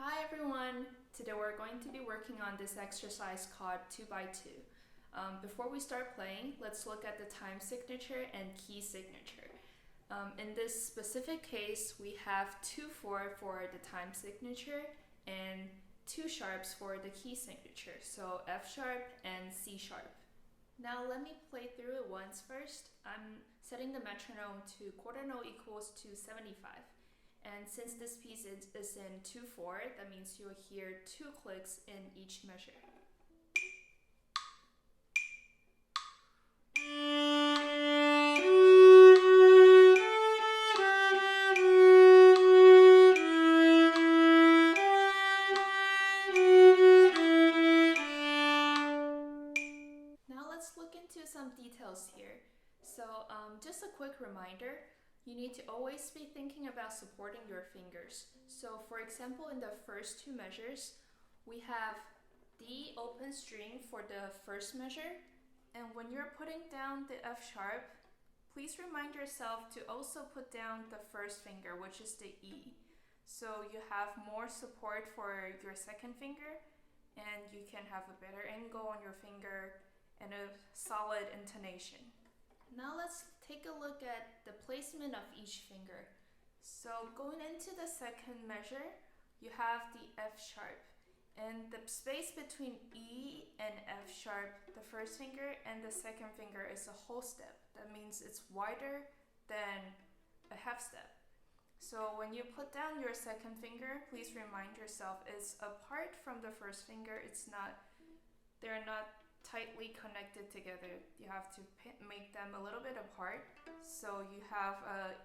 Hi everyone! Today we're going to be working on this exercise called 2x2. Before we start playing, let's look at the time signature and key signature. In this specific case, we have 2/4 for the time signature and 2 sharps for the key signature, so F sharp and C sharp. Now let me play through it once first. I'm setting the metronome to quarter note equals 275. And since this piece is in 2/4, that means you'll hear 2 clicks in each measure. Now let's look into some details here. So just a quick reminder, you need to always be thinking about supporting your fingers. So for example, in the first 2 measures, we have D open string for the first measure. And when you're putting down the F sharp, please remind yourself to also put down the first finger, which is the E. So you have more support for your second finger, and you can have a better angle on your finger and a solid intonation. Now let's take a look at the placement of each finger. So going into the second measure, you have the F sharp. And the space between E and F sharp, the first finger and the second finger, is a whole step. That means it's wider than a half step. So when you put down your second finger, please remind yourself it's apart from the first finger. They're not tightly connected together. You have to make them a little bit apart. So you have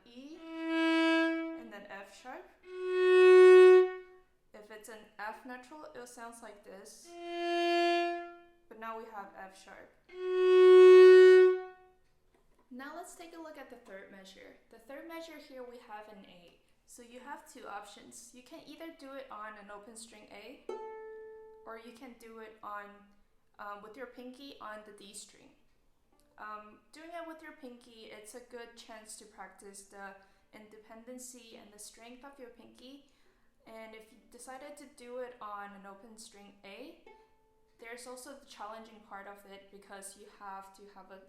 E and then F sharp. If it's an F natural, it sounds like this. But now we have F sharp. Now let's take a look at the third measure. The third measure here we have an A. So you have 2 options. You can either do it on an open string A, or you can do it on with your pinky on the D string. Doing it with your pinky, it's a good chance to practice the independency and the strength of your pinky. And if you decided to do it on an open string A, there's also the challenging part of it because you have to have a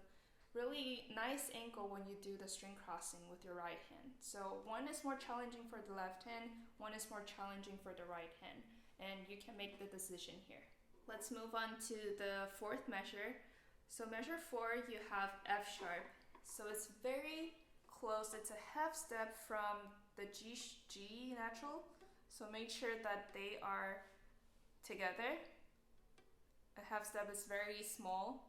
really nice angle when you do the string crossing with your right hand. So one is more challenging for the left hand, one is more challenging for the right hand, and you can make the decision here. Let's move on to the 4th measure. So measure 4, you have F sharp. So it's very close. It's a half step from the G natural. So make sure that they are together. A half step is very small.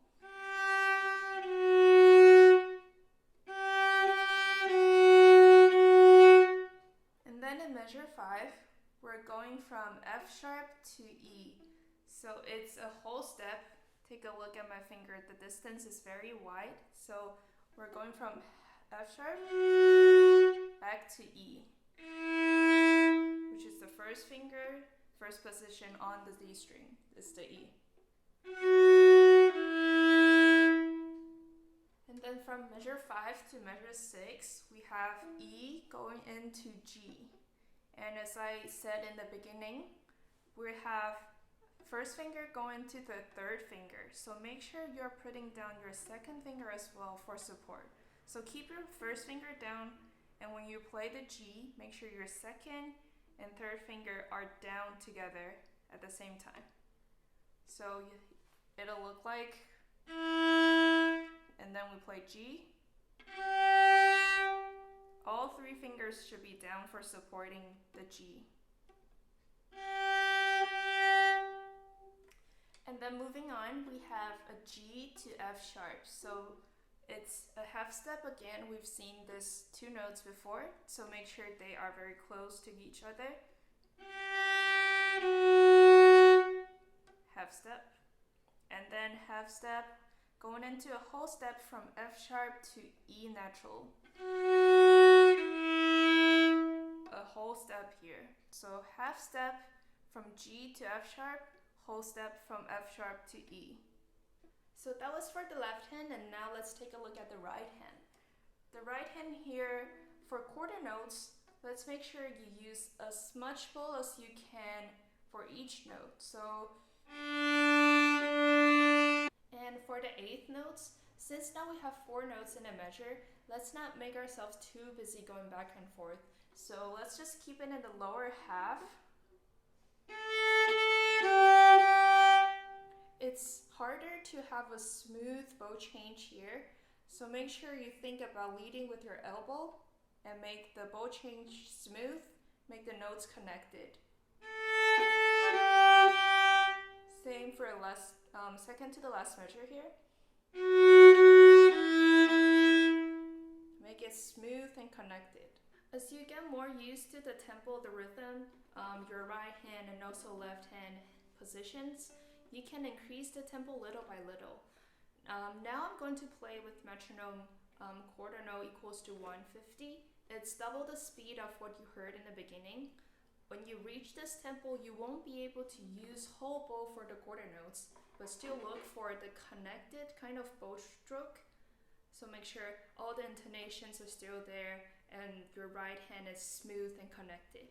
And then in measure 5, we're going from F sharp to E. So it's a whole step. Take a look at my finger. The distance is very wide. So we're going from F sharp back to E, which is the first finger, first position on the D string is the E. And then from measure 5 to measure 6, we have E going into G. And as I said in the beginning, we have first finger going to the third finger. So make sure you're putting down your second finger as well for support. So keep your first finger down, and when you play the G, make sure your second and third finger are down together at the same time. So it'll look like, and then we play G. All 3 fingers should be down for supporting the G. And then moving on, we have a G to F sharp. So it's a half step again. We've seen this 2 notes before, so make sure they are very close to each other. Half step. And then half step, going into a whole step from F sharp to E natural. A whole step here. So half step from G to F sharp, whole step from F sharp to E. So that was for the left hand, and now let's take a look at the right hand. The right hand here, for quarter notes, let's make sure you use as much bowl as you can for each note. So, and for the eighth notes, since now we have 4 notes in a measure, let's not make ourselves too busy going back and forth. So let's just keep it in the lower half. It's harder to have a smooth bow change here, so make sure you think about leading with your elbow and make the bow change smooth, make the notes connected. Same for the last, second to the last measure here. Make it smooth and connected. As you get more used to the tempo, the rhythm, your right hand and also left hand positions, you can increase the tempo little by little. Now I'm going to play with metronome quarter note equals to 150. It's double the speed of what you heard in the beginning. When you reach this tempo, you won't be able to use whole bow for the quarter notes, but still look for the connected kind of bow stroke. So make sure all the intonations are still there and your right hand is smooth and connected.